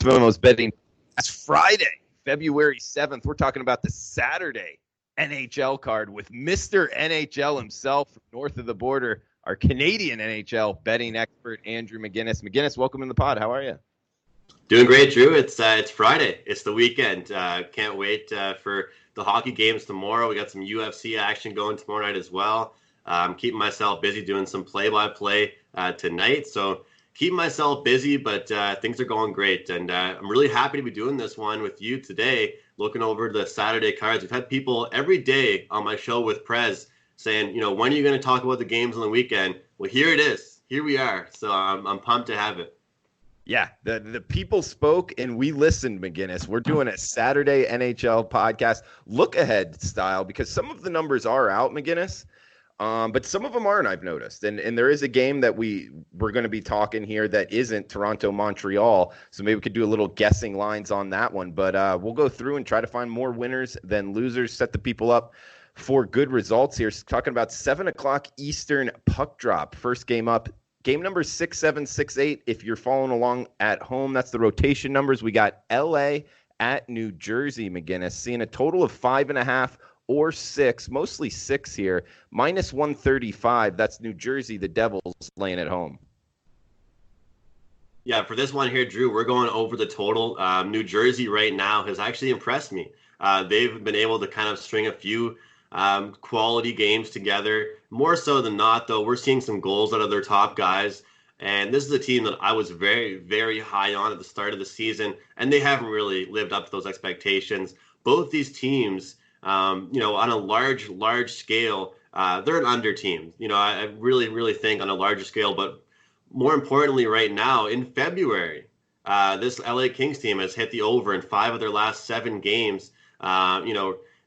Memos betting. That's Friday, February 7th. We're talking about the Saturday NHL card with Mr. NHL himself from north of the border, our Canadian NHL betting expert, Andrew McInnis. McInnis, welcome in the pod. How are you? Doing great, Drew. It's Friday. It's the weekend. Can't wait for the hockey games tomorrow. We got some UFC action going tomorrow night as well. I'm keeping myself busy doing some play-by-play tonight. So keeping myself busy, but things are going great. And I'm really happy to be doing this one with you today, looking over the Saturday cards. We've had people every day on my show with Prez saying, when are you going to talk about the games on the weekend? Well, here it is. Here we are. So I'm pumped to have it. Yeah, the people spoke and we listened, McInnis. We're doing a Saturday NHL podcast, look ahead style, because some of the numbers are out, McInnis, but some of them aren't, I've noticed. And there is a game that we're going to be talking here that isn't Toronto-Montreal, so maybe we could do a little guessing lines on that one. But we'll go through and try to find more winners than losers, set the people up for good results here. Talking about 7 o'clock Eastern puck drop, first game up. Game number 6768, if you're following along at home, that's the rotation numbers. We got L.A. at New Jersey, McInnis, seeing a total of 5.5 or 6, mostly 6 here, minus 135. That's New Jersey, the Devils, laying at home. Yeah, for this one here, Drew, we're going over the total. New Jersey right now has actually impressed me. They've been able to kind of string a few quality games together. More so than not, though, we're seeing some goals out of their top guys. And this is a team that I was very, very high on at the start of the season, and they haven't really lived up to those expectations. Both these teams, on a large scale, they're an under team. I really, really think on a larger scale, but more importantly right now, in February, this LA Kings team has hit the over in 5 of their last 7 games.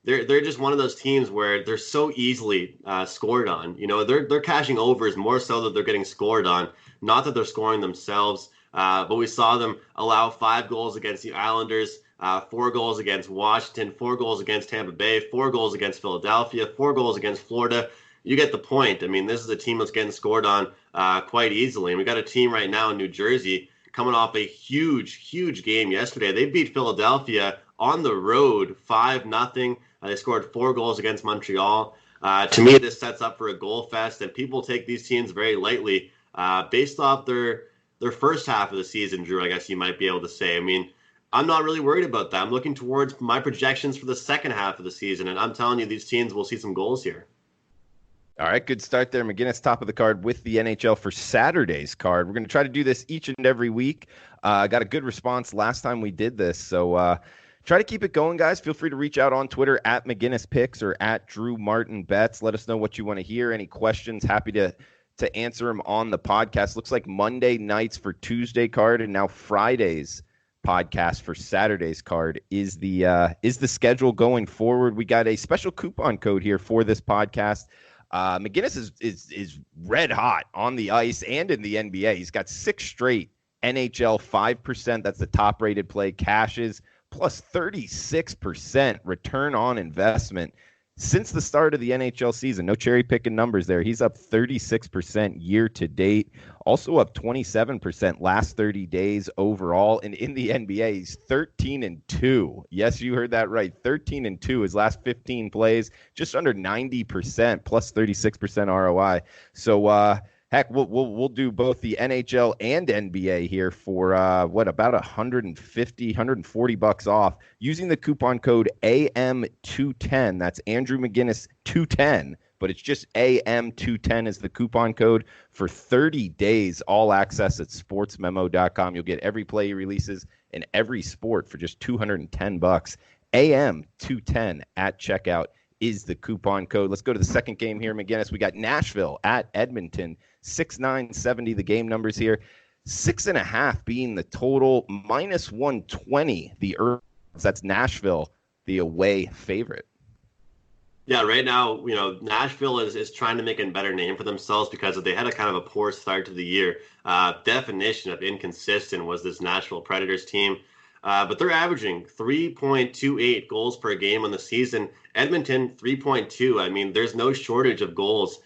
They're just one of those teams where they're so easily scored on. They're cashing overs more so that they're getting scored on, not that they're scoring themselves. But we saw them allow 5 goals against the Islanders, 4 goals against Washington, 4 goals against Tampa Bay, 4 goals against Philadelphia, 4 goals against Florida. You get the point. I mean, this is a team that's getting scored on quite easily. And we got a team right now in New Jersey coming off a huge game yesterday. They beat Philadelphia on the road 5-0. They scored 4 goals against Montreal. To me, this sets up for a goal fest, and people take these teams very lightly based off their first half of the season, Drew, I guess you might be able to say. I mean, I'm not really worried about that. I'm looking towards my projections for the second half of the season, and I'm telling you, these teams will see some goals here. All right, good start there. McInnis, top of the card with the NHL for Saturday's card. We're going to try to do this each and every week. Got a good response last time we did this, so try to keep it going, guys. Feel free to reach out on Twitter at McInnis Picks or at Drew Martin Bets. Let us know what you want to hear. Any questions? Happy to answer them on the podcast. Looks like Monday nights for Tuesday card, and now Friday's podcast for Saturday's card is the schedule going forward. We got a special coupon code here for this podcast. McInnis is red hot on the ice and in the NBA. He's got 6 straight NHL 5%. That's the top rated play. Cashes plus 36% return on investment since the start of the NHL season. No cherry picking numbers there. He's up 36% year to date. Also up 27% last 30 days overall. And in the NBA, he's 13-2. Yes, you heard that right. 13-2. His last 15 plays, just under 90%, plus 36% ROI. So, heck, we'll do both the NHL and NBA here for about $140 off using the coupon code AM210. That's Andrew McInnis 210, but it's just AM210 is the coupon code for 30 days. All access at sportsmemo.com. You'll get every play he releases in every sport for just $210. AM210 at checkout is the coupon code. Let's go to the second game here, McInnis. We got Nashville at Edmonton. 6-9-70 the game numbers here. 6.5 being the total, minus 120 the earth. That's Nashville, the away favorite. Yeah, right now, Nashville is trying to make a better name for themselves because they had a kind of a poor start to the year. Definition of inconsistent was this Nashville Predators team. But they're averaging 3.28 goals per game on the season. Edmonton, 3.2. I mean, there's no shortage of goals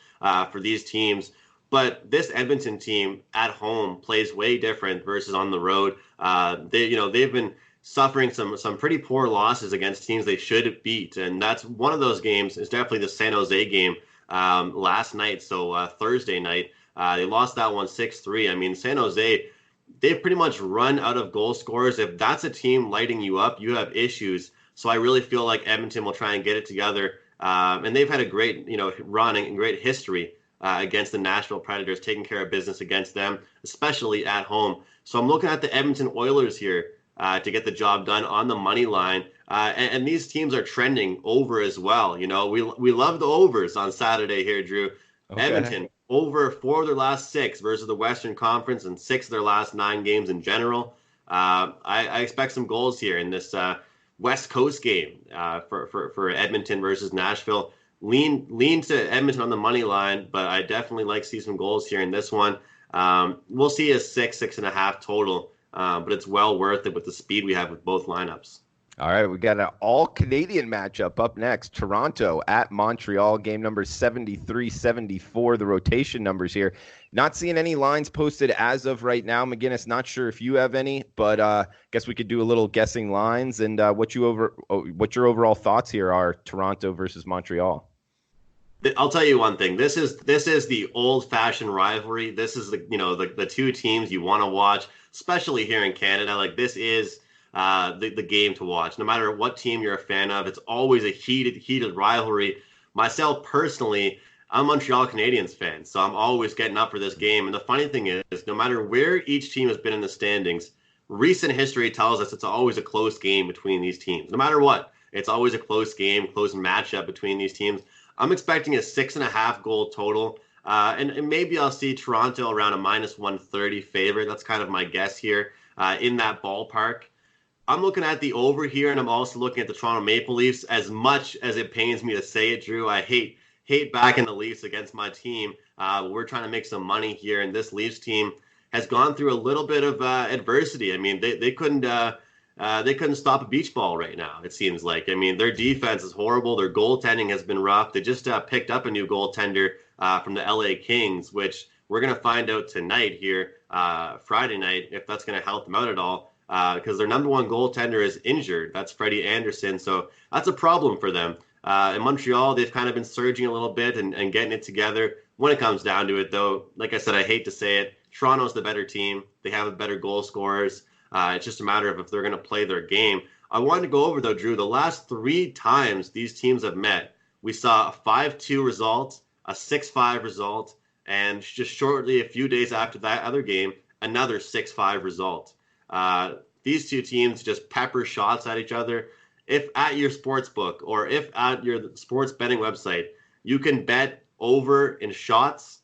for these teams. But this Edmonton team at home plays way different versus on the road. They've been suffering some pretty poor losses against teams they should beat, and that's one of those games. Is definitely the San Jose game last night. So Thursday night, they lost that one 6-3. I mean, San Jose, they've pretty much run out of goal scorers. If that's a team lighting you up, you have issues. So I really feel like Edmonton will try and get it together. And they've had a great, run and great history against the Nashville Predators, taking care of business against them, especially at home. So I'm looking at the Edmonton Oilers here to get the job done on the money line. And these teams are trending over as well. We love the overs on Saturday here, Drew. Okay. Edmonton, over 4 of their last 6 versus the Western Conference and 6 of their last 9 games in general. I expect some goals here in this West Coast game for Edmonton versus Nashville. Lean to Edmonton on the money line, but I definitely like to see some goals here in this one. We'll see a 6.5 total, but it's well worth it with the speed we have with both lineups. All right, we got an all-Canadian matchup up next. Toronto at Montreal, game number 73-74, the rotation numbers here. Not seeing any lines posted as of right now. McGinnis, not sure if you have any, but guess we could do a little guessing lines and what your overall thoughts here are, Toronto versus Montreal. I'll tell you one thing. This is the old-fashioned rivalry. This is the two teams you want to watch, especially here in Canada. Like, this is the game to watch. No matter what team you're a fan of, it's always a heated rivalry. Myself personally, I'm a Montreal Canadiens fan, so I'm always getting up for this game. And the funny thing is, no matter where each team has been in the standings, recent history tells us it's always a close game between these teams. No matter what, it's always a close game, close matchup between these teams. I'm expecting a 6.5 goal total, and maybe I'll see Toronto around a -130 favorite. That's kind of my guess here in that ballpark. I'm looking at the over here, and I'm also looking at the Toronto Maple Leafs. As much as it pains me to say it, Drew, I hate backing the Leafs against my team. We're trying to make some money here, and this Leafs team has gone through a little bit of adversity. I mean, they couldn't stop a beach ball right now, it seems like. I mean, their defense is horrible. Their goaltending has been rough. They just picked up a new goaltender from the LA Kings, which we're going to find out tonight here, Friday night, if that's going to help them out at all. Because their number one goaltender is injured. That's Freddie Anderson. So that's a problem for them. In Montreal, they've kind of been surging a little bit and getting it together. When it comes down to it, though, like I said, I hate to say it, Toronto's the better team. They have better goal scorers. It's just a matter of if they're going to play their game. I wanted to go over, though, Drew, the last 3 times these teams have met, we saw a 5-2 result, a 6-5 result, and just shortly a few days after that other game, another 6-5 result. These two teams just pepper shots at each other. If at your sports book or if at your sports betting website, you can bet over in shots,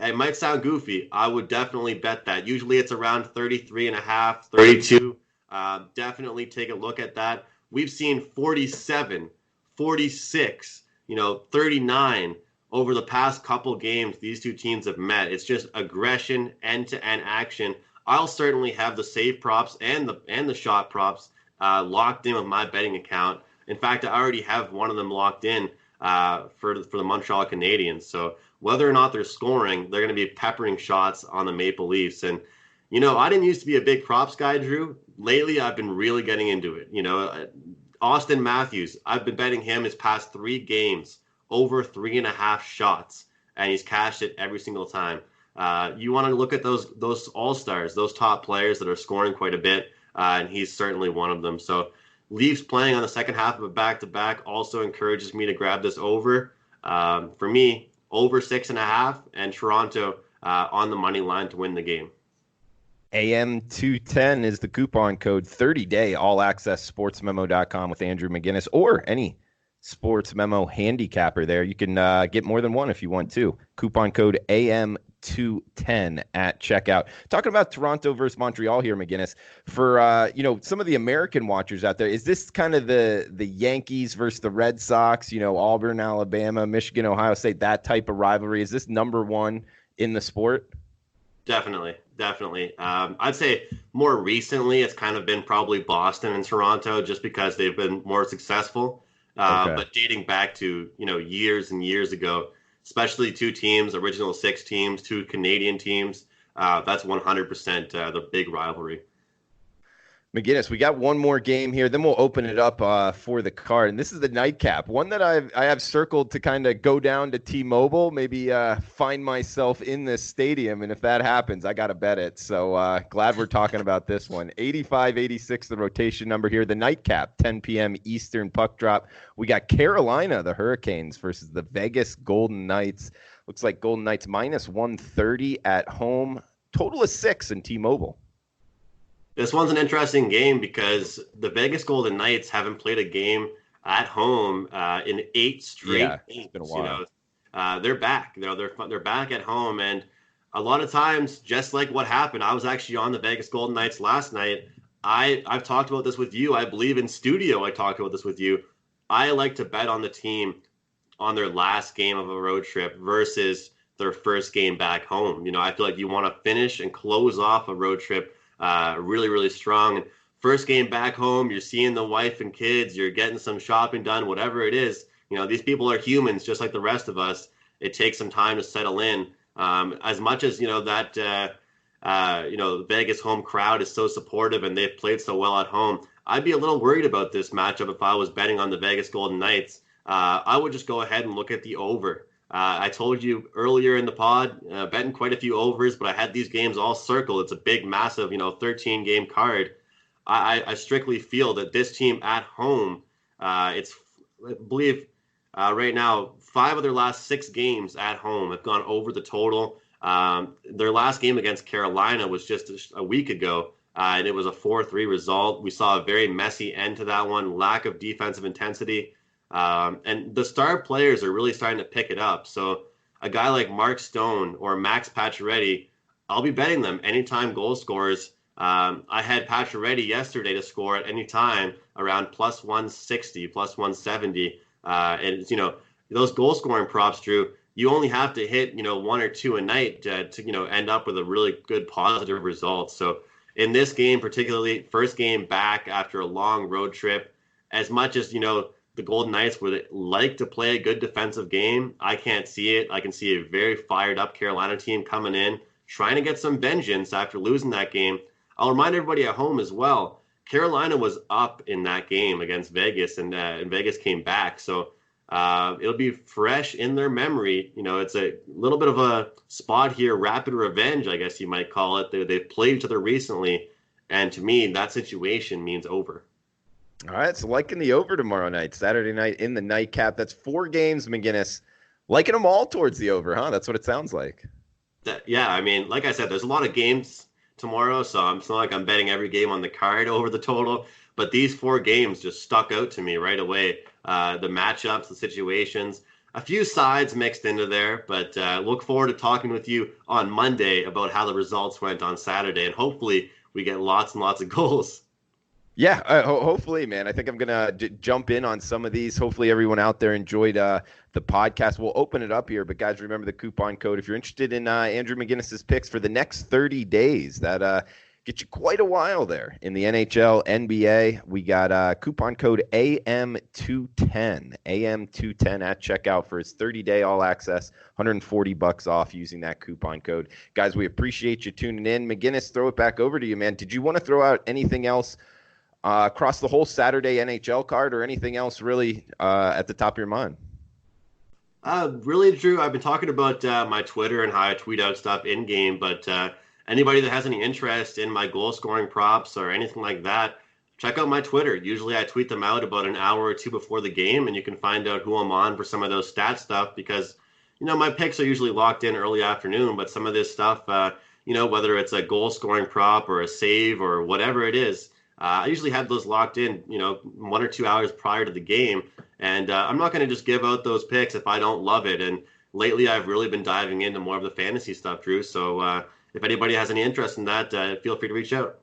it might sound goofy. I would definitely bet that. Usually it's around 33.5, 32. Definitely take a look at that. We've seen 47, 46, 39 over the past couple games these two teams have met. It's just aggression, end-to-end action. I'll certainly have the save props and the shot props locked in with my betting account. In fact, I already have one of them locked in for the Montreal Canadiens. So whether or not they're scoring, they're going to be peppering shots on the Maple Leafs. And, I didn't used to be a big props guy, Drew. Lately, I've been really getting into it. Austin Matthews, I've been betting him his past 3 games over 3.5 shots, and he's cashed it every single time. You want to look at those all-stars, those top players that are scoring quite a bit, and he's certainly one of them. So Leafs playing on the second half of a back-to-back also encourages me to grab this over. For me, over 6.5, and Toronto on the money line to win the game. AM210 is the coupon code. 30-day all-access sportsmemo.com with Andrew McInnis, or any Sports Memo handicapper there. You can get more than one if you want to. Coupon code AM210 at checkout. Talking about Toronto versus Montreal here, McGinnis. For some of the American watchers out there, is this kind of the Yankees versus the Red Sox? Auburn, Alabama, Michigan, Ohio State, that type of rivalry. Is this number one in the sport? Definitely. I'd say more recently it's kind of been probably Boston and Toronto, just because they've been more successful. Okay. But dating back to years and years ago, especially two teams, original six teams, two Canadian teams. That's 100% the big rivalry. McInnis, we got one more game here, then we'll open it up for the card. And this is the nightcap, one that I have circled to kind of go down to T-Mobile, maybe find myself in this stadium. And if that happens, I got to bet it. So glad we're talking about this one. 85-86, the rotation number here. The nightcap, 10 p.m. Eastern puck drop. We got Carolina, the Hurricanes, versus the Vegas Golden Knights. Looks like Golden Knights minus 130 at home. Total of 6 in T-Mobile. This one's an interesting game because the Vegas Golden Knights haven't played a game at home in 8 straight games. It's been a while. They're back. They're back at home, and a lot of times, just like what happened, I was actually on the Vegas Golden Knights last night. I've talked about this with you. I believe in studio I talked about this with you. I like to bet on the team on their last game of a road trip versus their first game back home. I feel like you want to finish and close off a road trip really, really strong. And first game back home, you're seeing the wife and kids, you're getting some shopping done, whatever it is. These people are humans just like the rest of us. It takes some time to settle in. As much as, the Vegas home crowd is so supportive and they've played so well at home, I'd be a little worried about this matchup if I was betting on the Vegas Golden Knights. I would just go ahead and look at the over. I told you earlier in the pod, betting quite a few overs, but I had these games all circled. It's a big, massive, 13-game card. I strictly feel that this team at home, I believe right now, 5 of their last 6 games at home have gone over the total. Their last game against Carolina was just a week ago, and it was a 4-3 result. We saw a very messy end to that one, lack of defensive intensity. And the star players are really starting to pick it up. So a guy like Mark Stone or Max Pacioretty, I'll be betting them anytime goal scorers. I had Pacioretty yesterday to score at any time around plus 160, plus 170. And those goal scoring props, Drew, you only have to hit 1 or 2 a night to end up with a really good positive result. So in this game, particularly first game back after a long road trip, as much as the Golden Knights would like to play a good defensive game, I can't see it. I can see a very fired up Carolina team coming in, trying to get some vengeance after losing that game. I'll remind everybody at home as well, Carolina was up in that game against Vegas, and Vegas came back. So it'll be fresh in their memory. It's a little bit of a spot here, rapid revenge, I guess you might call it. They've played each other recently, and to me, that situation means over. All right, so liking the over tomorrow night, Saturday night in the nightcap. That's 4 games, McInnis. Liking them all towards the over, huh? That's what it sounds like. Yeah, I mean, like I said, there's a lot of games tomorrow, so it's not like I'm betting every game on the card over the total. But these 4 games just stuck out to me right away. The matchups, the situations, a few sides mixed into there. But look forward to talking with you on Monday about how the results went on Saturday. And hopefully we get lots and lots of goals. Yeah, hopefully, man. I think I'm going to jump in on some of these. Hopefully everyone out there enjoyed the podcast. We'll open it up here. But, guys, remember the coupon code. If you're interested in Andrew McInnis's picks for the next 30 days, that gets you quite a while there in the NHL, NBA. We got coupon code AM210, AM210 at checkout for his 30-day all-access, $140 off using that coupon code. Guys, we appreciate you tuning in. McInnis, throw it back over to you, man. Did you want to throw out anything else across the whole Saturday NHL card or anything else really at the top of your mind? Really, Drew, I've been talking about my Twitter and how I tweet out stuff in-game, but anybody that has any interest in my goal-scoring props or anything like that, check out my Twitter. Usually I tweet them out about an hour or 2 before the game, and you can find out who I'm on for some of those stat stuff because, my picks are usually locked in early afternoon, but some of this stuff, whether it's a goal-scoring prop or a save or whatever it is, I usually have those locked in, 1 or 2 hours prior to the game. And I'm not going to just give out those picks if I don't love it. And lately, I've really been diving into more of the fantasy stuff, Drew. So if anybody has any interest in that, feel free to reach out.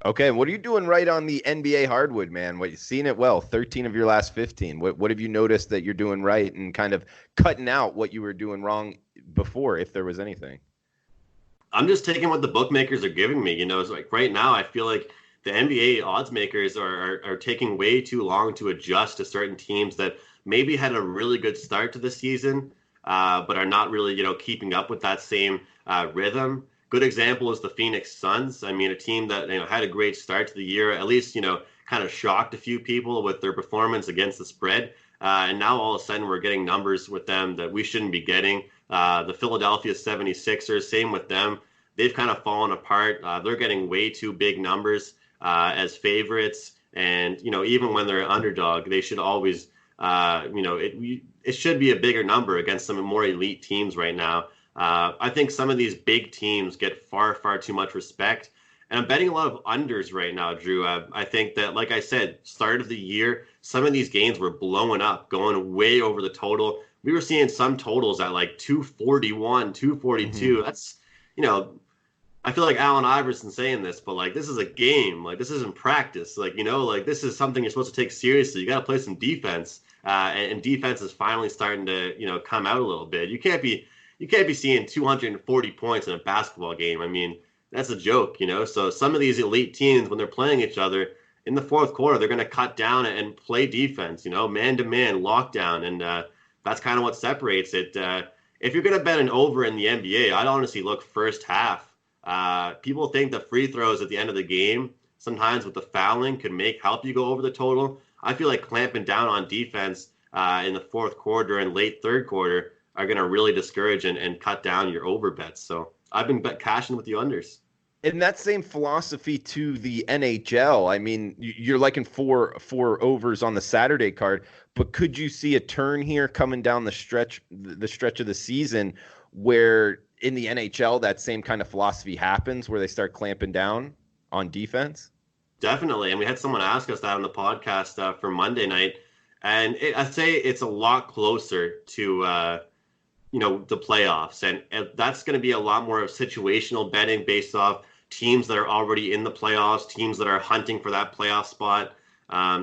Okay. What are you doing right on the NBA hardwood, man? You've seen it well, 13 of your last 15. What have you noticed that you're doing right and kind of cutting out what you were doing wrong before, if there was anything? I'm just taking what the bookmakers are giving me. It's like right now, I feel like the NBA odds makers are taking way too long to adjust to certain teams that maybe had a really good start to the season. but are not really, keeping up with that same rhythm. Good example is the Phoenix Suns. I mean, a team that had a great start to the year, at least kind of shocked a few people with their performance against the spread. And now all of a sudden we're getting numbers with them that we shouldn't be getting. The Philadelphia 76ers, same with them. They've kind of fallen apart. They're getting way too big numbers as favorites. And, even when they're an underdog, they should always, it should be a bigger number against some more elite teams right now. I think some of these big teams get far, far too much respect. And I'm betting a lot of unders right now, Drew. I think that, like I said, start of the year, some of these games were blowing up, going way over the total. We were seeing some totals at like 241, 242. Mm-hmm. That's, I feel like Allen Iverson saying this, but like, this is a game. Like, this isn't practice. Like, this is something you're supposed to take seriously. You got to play some defense. And defense is finally starting to, come out a little bit. You can't be seeing 240 points in a basketball game. I mean, that's a joke, So some of these elite teams, when they're playing each other in the fourth quarter, they're going to cut down and play defense, man-to-man, lockdown. And that's kind of what separates it. If you're going to bet an over in the NBA, I'd honestly look first half. People think the free throws at the end of the game, sometimes with the fouling, could help you go over the total. I feel like clamping down on defense in the fourth quarter and late third quarter are going to really discourage and cut down your over bets. So I've been cashing with the unders. And that same philosophy to the NHL. I mean, you're liking four overs on the Saturday card, but could you see a turn here coming down the stretch of the season where in the NHL that same kind of philosophy happens, where they start clamping down on defense? Definitely. And we had someone ask us that on the podcast for Monday night. And I'd say it's a lot closer to the playoffs. And that's going to be a lot more of situational betting based off teams that are already in the playoffs, teams that are hunting for that playoff spot,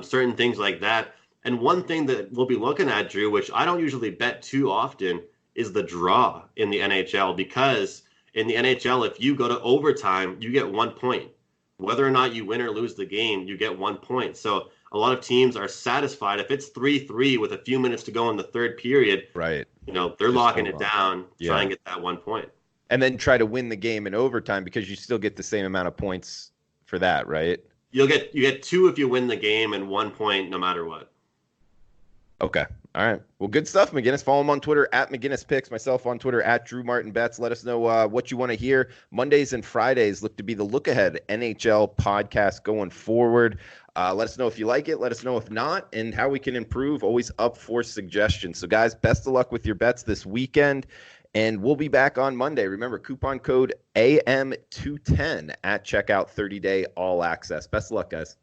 certain things like that. And one thing that we'll be looking at, Drew, which I don't usually bet too often, is the draw in the NHL. Because in the NHL, if you go to overtime, you get 1 point. Whether or not you win or lose the game, you get 1 point. So a lot of teams are satisfied if it's 3-3 with a few minutes to go in the third period. Right. They're just locking it down, try and get that 1 point. And then try to win the game in overtime because you still get the same amount of points for that, right? You get 2 if you win the game and 1 point no matter what. Okay. All right. Well, good stuff, McInnis. Follow him on Twitter at McInnis Picks, myself on Twitter at Drew Martin Bets. Let us know what you want to hear. Mondays and Fridays look to be the Look Ahead NHL podcast going forward. Let us know if you like it. Let us know if not and how we can improve. Always up for suggestions. So, guys, best of luck with your bets this weekend. And we'll be back on Monday. Remember, coupon code AM210 at checkout, 30-day all access. Best of luck, guys.